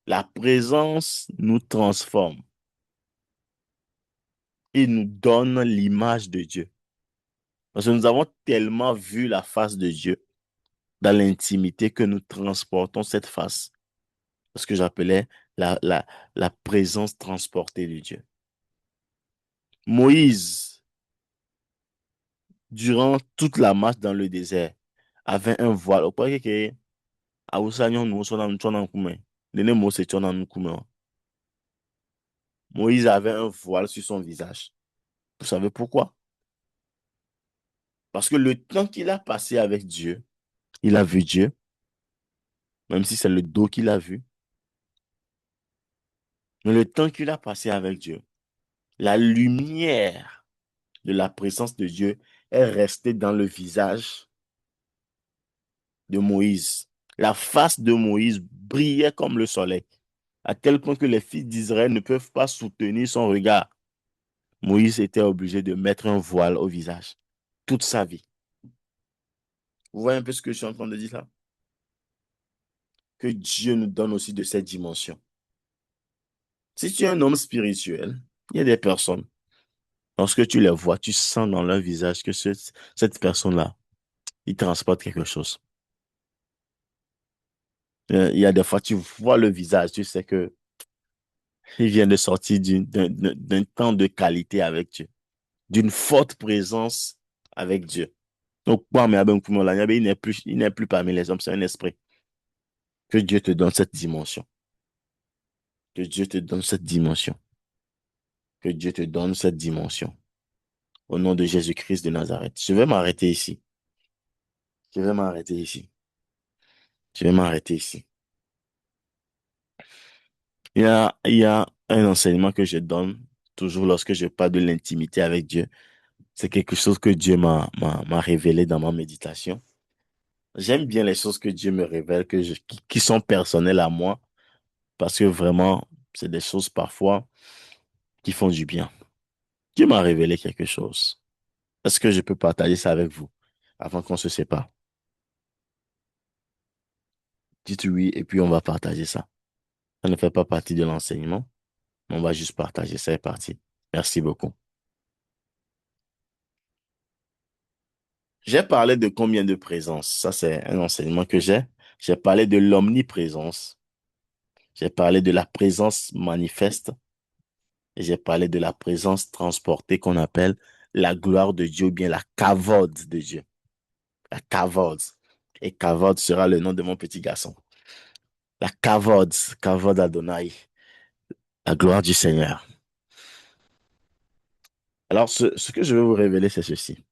La présence nous transforme et nous donne l'image de Dieu. Parce que nous avons tellement vu la face de Dieu dans l'intimité que nous transportons cette face. Ce que j'appelais la présence transportée de Dieu. Moïse, durant toute la marche dans le désert, avait un voile. Au point que Awusa nyɔnuwo sɔna nutsɔ na ŋkume. Nene Mose tsɔ na ŋkume o. Moïse avait un voile sur son visage. Vous savez pourquoi? Parce que le temps qu'il a passé avec Dieu, il a vu Dieu, même si c'est le dos qu'il a vu. Mais le temps qu'il a passé avec Dieu, la lumière de la présence de Dieu est restée dans le visage de Moïse. La face de Moïse brillait comme le soleil, à tel point que les fils d'Israël ne peuvent pas soutenir son regard. Moïse était obligé de mettre un voile au visage toute sa vie. Vous voyez un peu ce que je suis en train de dire là? Que Dieu nous donne aussi de cette dimension. Si tu es un homme spirituel, il y a des personnes, lorsque tu les vois, tu sens dans leur visage que cette personne-là, il transporte quelque chose. Il y a des fois, tu vois le visage, tu sais que il vient de sortir d'un temps de qualité avec Dieu, d'une forte présence avec Dieu. Donc, il n'est plus parmi les hommes, c'est un esprit. Que Dieu te donne cette dimension. Que Dieu te donne cette dimension. Que Dieu te donne cette dimension. Au nom de Jésus-Christ de Nazareth. Je vais m'arrêter ici. Je vais m'arrêter ici. Je vais m'arrêter ici. Il y a un enseignement que je donne toujours lorsque je parle de l'intimité avec Dieu. C'est quelque chose que Dieu m'a révélé dans ma méditation. J'aime bien les choses que Dieu me révèle, qui sont personnelles à moi, parce que vraiment, c'est des choses parfois qui font du bien. Dieu m'a révélé quelque chose. Est-ce que je peux partager ça avec vous avant qu'on se sépare? Dites oui et puis on va partager ça. Ça ne fait pas partie de l'enseignement, mais on va juste partager. Ça est parti. Merci beaucoup. J'ai parlé de combien de présence? Ça, c'est un enseignement que j'ai. J'ai parlé de l'omniprésence. J'ai parlé de la présence manifeste. Et j'ai parlé de la présence transportée qu'on appelle la gloire de Dieu ou bien la kavod de Dieu. La kavod. Et kavod sera le nom de mon petit garçon. La kavod, kavod Adonai, la gloire du Seigneur. Alors, ce que je vais vous révéler, c'est ceci.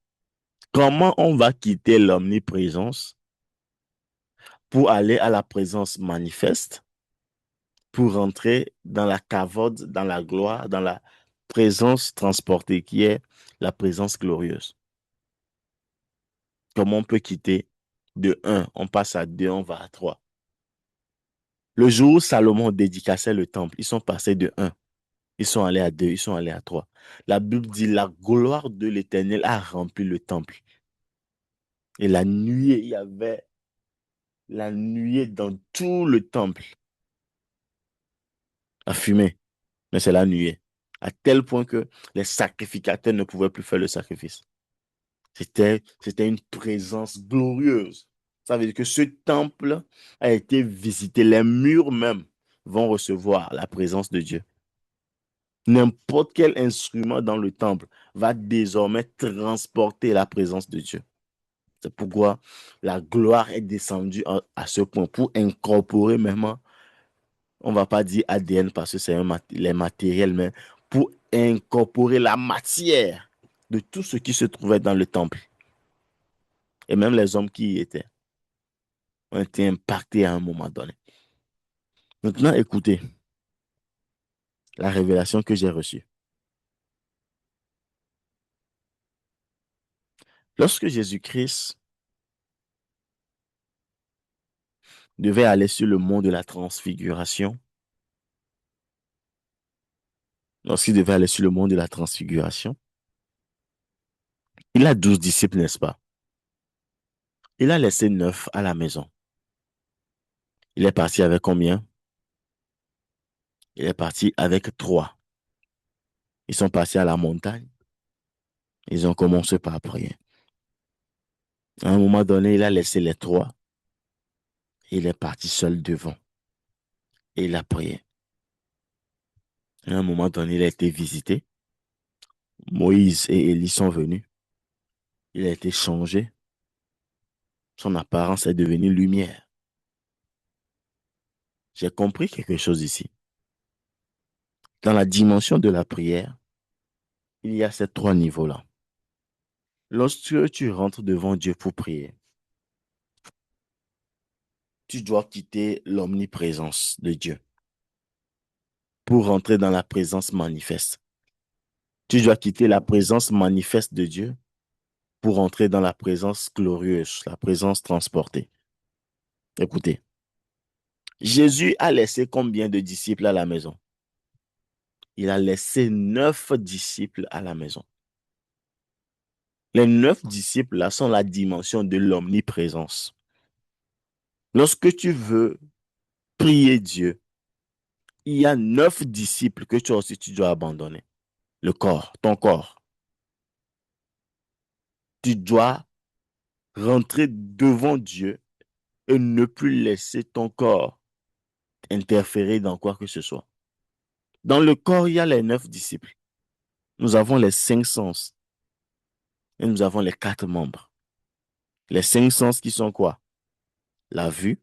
Comment on va quitter l'omniprésence pour aller à la présence manifeste, pour rentrer dans la kavod, dans la gloire, dans la présence transportée qui est la présence glorieuse. Comment on peut quitter de un, on passe à 2, on va à 3. Le jour où Salomon dédicaçait le temple, ils sont passés de un, ils sont allés à 2, ils sont allés à 3. La Bible dit la gloire de l'Éternel a rempli le temple. Et la nuée, il y avait la nuée dans tout le temple, la fumée, mais c'est la nuée. À tel point que les sacrificateurs ne pouvaient plus faire le sacrifice. C'était une présence glorieuse. Ça veut dire que ce temple a été visité. Les murs même vont recevoir la présence de Dieu. N'importe quel instrument dans le temple va désormais transporter la présence de Dieu. C'est pourquoi la gloire est descendue à ce point pour incorporer même, on ne va pas dire ADN parce que c'est les matériels, mais pour incorporer la matière de tout ce qui se trouvait dans le temple. Et même les hommes qui y étaient ont été impactés à un moment donné. Maintenant, écoutez la révélation que j'ai reçue. Lorsque Jésus-Christ devait aller sur le mont de la transfiguration, lorsqu'il devait aller sur le mont de la transfiguration, il a 12 disciples, n'est-ce pas? Il a laissé 9 à la maison. Il est parti avec combien? Il est parti avec trois. Ils sont passés à la montagne. Ils ont commencé par prier. À un moment donné, il a laissé les trois. Il est parti seul devant. Et il a prié. À un moment donné, il a été visité. Moïse et Élie sont venus. Il a été changé. Son apparence est devenue lumière. J'ai compris quelque chose ici. Dans la dimension de la prière, il y a ces trois niveaux-là. Lorsque tu rentres devant Dieu pour prier, tu dois quitter l'omniprésence de Dieu pour rentrer dans la présence manifeste. Tu dois quitter la présence manifeste de Dieu pour entrer dans la présence glorieuse, la présence transportée. Écoutez, Jésus a laissé combien de disciples à la maison? Il a laissé 9 disciples à la maison. Les 9 disciples là sont la dimension de l'omniprésence. Lorsque tu veux prier Dieu, il y a 9 disciples que toi aussi tu dois abandonner. Le corps, ton corps. Tu dois rentrer devant Dieu et ne plus laisser ton corps interférer dans quoi que ce soit. Dans le corps, il y a les 9 disciples. Nous avons les 5 sens et nous avons les 4 membres. Les 5 sens qui sont quoi? La vue,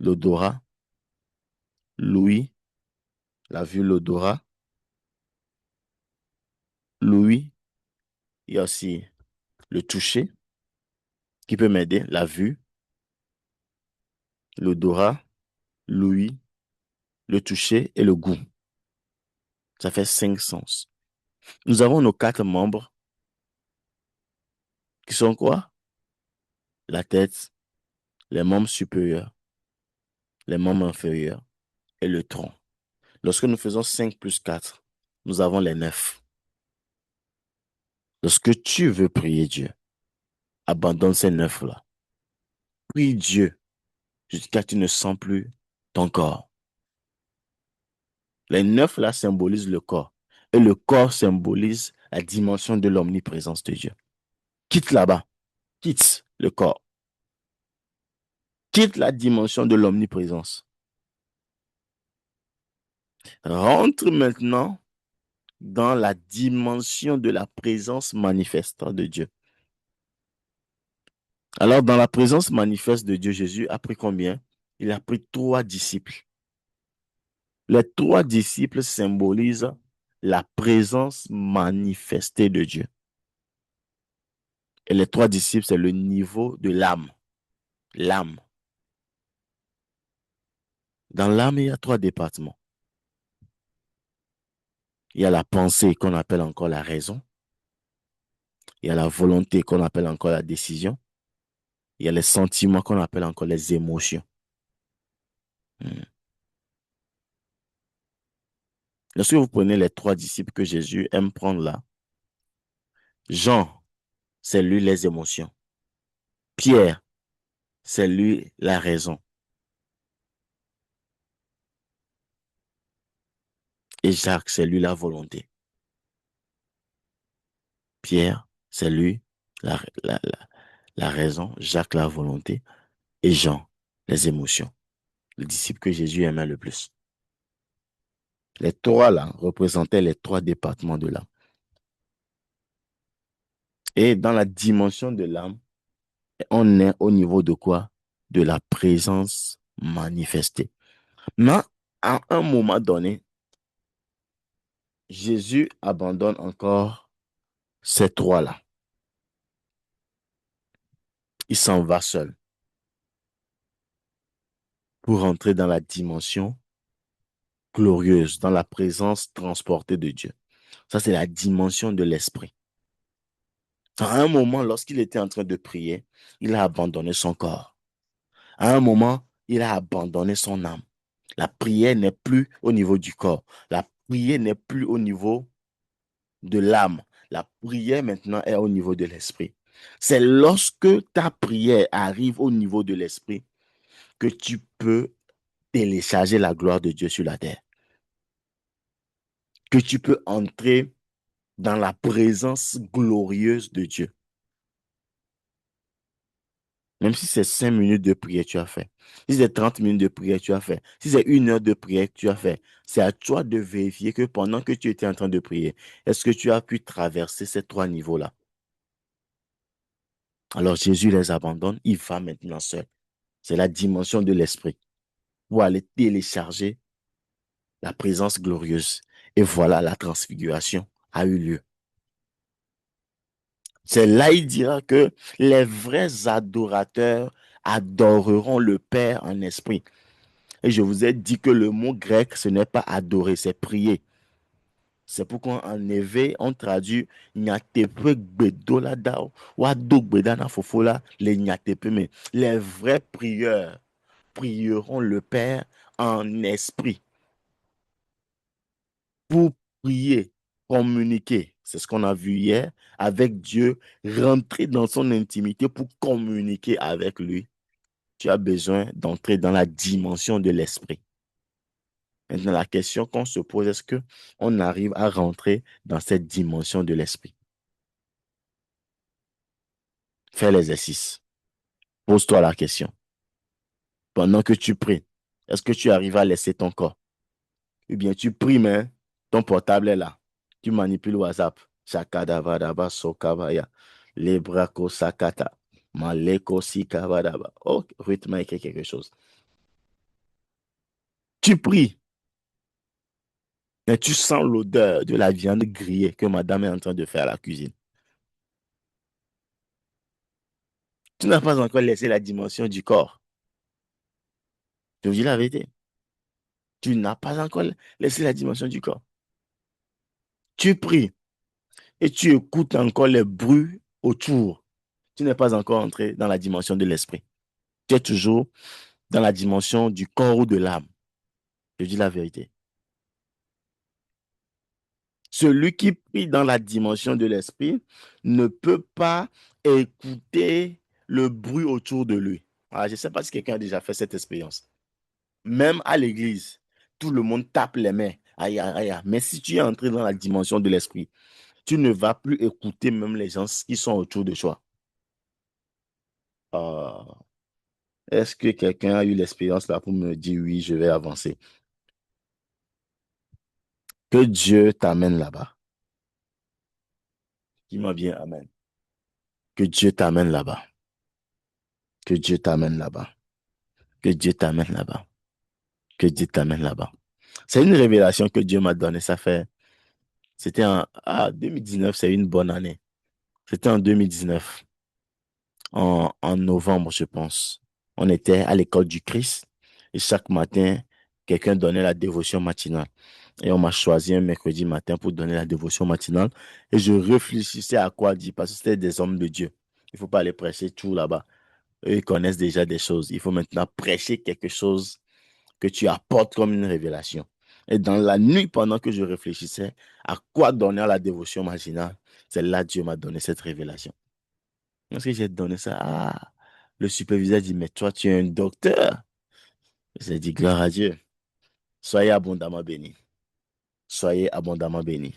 l'odorat, l'ouïe, la vue, l'odorat, l'ouïe. Il y a aussi le toucher qui peut m'aider, la vue, l'odorat, l'ouïe, le toucher et le goût. Ça fait 5 sens. Nous avons nos 4 membres qui sont quoi? La tête, les membres supérieurs, les membres inférieurs et le tronc. Lorsque nous faisons 5 plus 4, nous avons les 9. Lorsque tu veux prier Dieu, abandonne ces 9-là. Prie Dieu jusqu'à ce que tu ne sens plus ton corps. Les 9-là symbolisent le corps. Et le corps symbolise la dimension de l'omniprésence de Dieu. Quitte là-bas. Quitte le corps. Quitte la dimension de l'omniprésence. Rentre maintenant dans la dimension de la présence manifeste de Dieu. Alors, dans la présence manifeste de Dieu, Jésus a pris combien? Il a pris 3 disciples. Les 3 disciples symbolisent la présence manifestée de Dieu. Et les 3 disciples, c'est le niveau de l'âme. L'âme. Dans l'âme, il y a 3 départements. Il y a la pensée qu'on appelle encore la raison. Il y a la volonté qu'on appelle encore la décision. Il y a les sentiments qu'on appelle encore les émotions. Hmm. Lorsque vous prenez les 3 disciples que Jésus aime prendre là, Jean, c'est lui les émotions. Pierre, c'est lui la raison. Et Jacques, c'est lui la volonté. Pierre, c'est lui la, la, la, la raison. Jacques, la volonté. Et Jean, les émotions. Le disciple que Jésus aimait le plus. Les 3 là représentaient les 3 départements de l'âme. Et dans la dimension de l'âme, on est au niveau de quoi? De la présence manifestée. Mais à un moment donné, Jésus abandonne encore ces 3-là. Il s'en va seul pour entrer dans la dimension glorieuse, dans la présence transportée de Dieu. Ça, c'est la dimension de l'esprit. À un moment, lorsqu'il était en train de prier, il a abandonné son corps. À un moment, il a abandonné son âme. La prière n'est plus au niveau du corps. La prière n'est plus au niveau de l'âme. La prière maintenant est au niveau de l'esprit. C'est lorsque ta prière arrive au niveau de l'esprit que tu peux télécharger la gloire de Dieu sur la terre, que tu peux entrer dans la présence glorieuse de Dieu. Même si c'est 5 minutes de prière que tu as fait, si c'est 30 minutes de prière que tu as fait, si c'est 1 heure de prière que tu as fait, c'est à toi de vérifier que pendant que tu étais en train de prier, est-ce que tu as pu traverser ces 3 niveaux-là? Alors Jésus les abandonne, il va maintenant seul. C'est la dimension de l'esprit pour aller télécharger la présence glorieuse. Et voilà, la transfiguration a eu lieu. C'est là il dira que les vrais adorateurs adoreront le Père en esprit. Et je vous ai dit que le mot grec, ce n'est pas adorer, c'est prier. C'est pourquoi en éveil, on traduit nyatepe gbedolada ou ado gbedana fofola, les nyatepe. Mais les vrais prieurs prieront le Père en esprit pour prier, communiquer. C'est ce qu'on a vu hier avec Dieu, rentrer dans son intimité pour communiquer avec lui. Tu as besoin d'entrer dans la dimension de l'esprit. Maintenant, la question qu'on se pose, est-ce que on arrive à rentrer dans cette dimension de l'esprit? Fais l'exercice. Pose-toi la question. Pendant que tu pries, est-ce que tu arrives à laisser ton corps? Ou bien tu pries, mais ton portable est là. Tu manipules WhatsApp. Shakadavadaba sokabaya. Lebrako sakata. Maleko sikavadaba. Oh, rythme écrit quelque chose. Tu pries, mais tu sens l'odeur de la viande grillée que madame est en train de faire à la cuisine. Tu n'as pas encore laissé la dimension du corps. Je vous dis la vérité. Tu n'as pas encore laissé la dimension du corps. Tu pries et tu écoutes encore les bruits autour. Tu n'es pas encore entré dans la dimension de l'esprit. Tu es toujours dans la dimension du corps ou de l'âme. Je dis la vérité. Celui qui prie dans la dimension de l'esprit ne peut pas écouter le bruit autour de lui. Ah, je ne sais pas si quelqu'un a déjà fait cette expérience. Même à l'église, tout le monde tape les mains. Aïe, aïe, aïe. Mais si tu es entré dans la dimension de l'esprit, tu ne vas plus écouter même les gens qui sont autour de toi. Ah, est-ce que quelqu'un a eu l'expérience là pour me dire oui, je vais avancer? Que Dieu t'amène là-bas. Dis-moi bien, Amen. Que Dieu t'amène là-bas. Que Dieu t'amène là-bas. Que Dieu t'amène là-bas. Que Dieu t'amène là-bas. C'est une révélation que Dieu m'a donnée. C'était en 2019, c'est une bonne année. C'était en 2019, en novembre, je pense. On était à l'école du Christ et chaque matin, quelqu'un donnait la dévotion matinale. Et on m'a choisi un mercredi matin pour donner la dévotion matinale. Et je réfléchissais à quoi dire parce que c'était des hommes de Dieu. Il ne faut pas aller prêcher tout là-bas. Eux, ils connaissent déjà des choses. Il faut maintenant prêcher quelque chose que tu apportes comme une révélation. Et dans la nuit, pendant que je réfléchissais à quoi donner à la dévotion matinale, c'est là que Dieu m'a donné cette révélation. Lorsque j'ai donné ça, le superviseur dit, mais toi, tu es un docteur. J'ai dit, gloire à Dieu. Soyez abondamment bénis. Soyez abondamment bénis.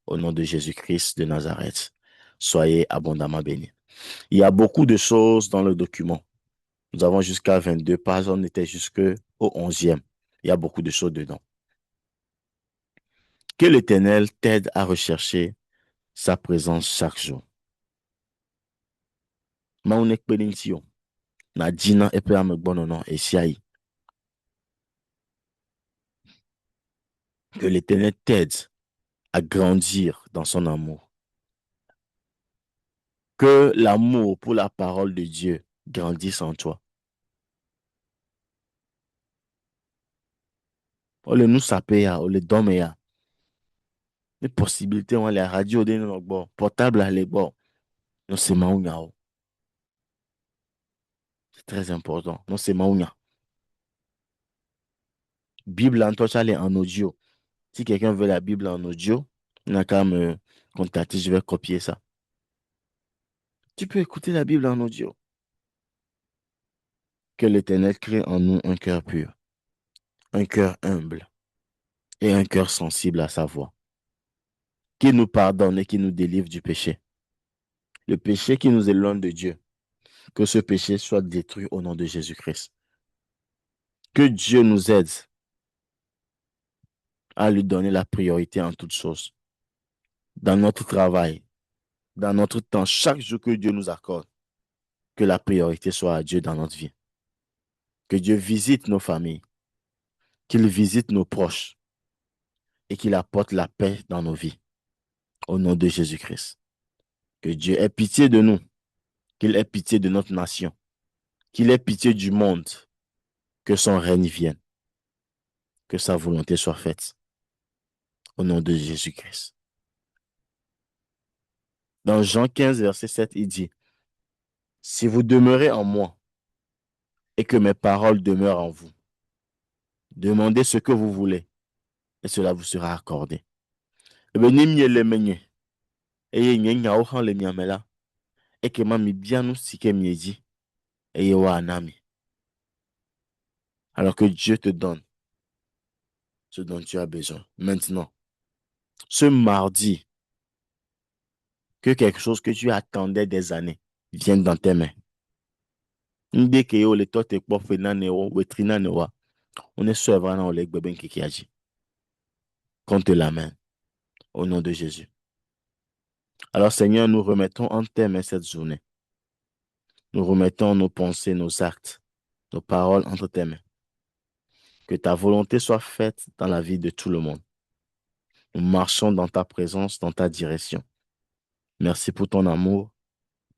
Au nom de Jésus-Christ de Nazareth. Soyez abondamment bénis. Il y a beaucoup de choses dans le document. Nous avons jusqu'à 22 pages. On était jusqu'au 11e. Il y a beaucoup de choses dedans. Que l'Éternel t'aide à rechercher sa présence chaque jour. Maunek penintio. Na dina epe amegbonono esiai. Que l'Éternel t'aide à grandir dans son amour. Que l'amour pour la parole de Dieu grandisse en toi. Ole nous sapea, ole domea. Les possibilités, on les radios de nos bon, portable à les bon. Non, c'est maounia. C'est très important. Non, c'est maounia. Bible en toi, ça elle est en audio. Si quelqu'un veut la Bible en audio, il n'a qu'à me contacter, je vais copier ça. Tu peux écouter la Bible en audio. Que l'Éternel crée en nous un cœur pur, un cœur humble et un cœur sensible à sa voix. Qu'il nous pardonne et qu'il nous délivre du péché. Le péché qui nous éloigne de Dieu. Que ce péché soit détruit au nom de Jésus-Christ. Que Dieu nous aide à lui donner la priorité en toutes choses. Dans notre travail, dans notre temps, chaque jour que Dieu nous accorde, que la priorité soit à Dieu dans notre vie. Que Dieu visite nos familles, qu'il visite nos proches et qu'il apporte la paix dans nos vies. Au nom de Jésus-Christ. Que Dieu ait pitié de nous, qu'il ait pitié de notre nation, qu'il ait pitié du monde, que son règne vienne, que sa volonté soit faite. Au nom de Jésus-Christ. Dans Jean 15, verset 7, il dit, si vous demeurez en moi et que mes paroles demeurent en vous, demandez ce que vous voulez et cela vous sera accordé. Ebe ni mie le menye, eye nye nyawo hã le miame la, eke ma mi bia nu si ke mie dzi, eye woana mi. Alors que Dieu te donne ce dont tu as besoin. Maintenant, ce mardi, que quelque chose que tu attendais des années vienne dans tes mains. Nde ke yo le to te kpɔ ƒe nane wo, wetri nane wa, on est sur na wo le gbebe nkekea dzi. Qu'on te l'amène au nom de Jésus. Alors Seigneur, nous remettons en tes mains cette journée. Nous remettons nos pensées, nos actes, nos paroles entre tes mains. Que ta volonté soit faite dans la vie de tout le monde. Nous marchons dans ta présence, dans ta direction. Merci pour ton amour.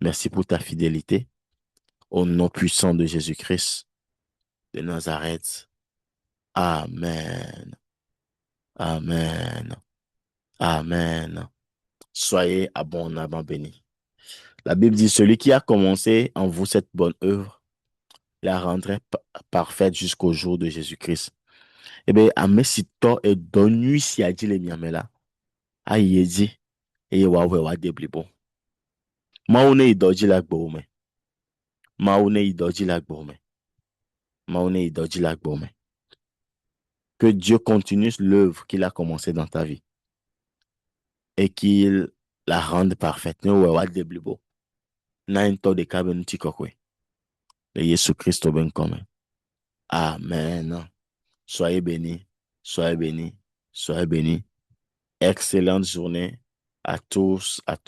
Merci pour ta fidélité. Au nom puissant de Jésus-Christ de Nazareth. Amen. Amen. Amen. Soyez abondamment bénis. La Bible dit, celui qui a commencé en vous cette bonne œuvre, la rendrait parfaite jusqu'au jour de Jésus-Christ. Eh bien, amesito et donu si a dit les miamela. Aïe dit, et wa déblibo. Maune idoji la gbome. Maune idoji la gbome. Maune idoji la gbome. Que Dieu continue l'œuvre qu'il a commencé dans ta vie. Et qu'il la rende parfaite. Ne wa déblibo. Na into de kabe nuti kokwe. Le Jésus Christ au ben commun. Amen. Soyez bénis, soyez bénis, soyez bénis. Excellente journée à tous, à tous.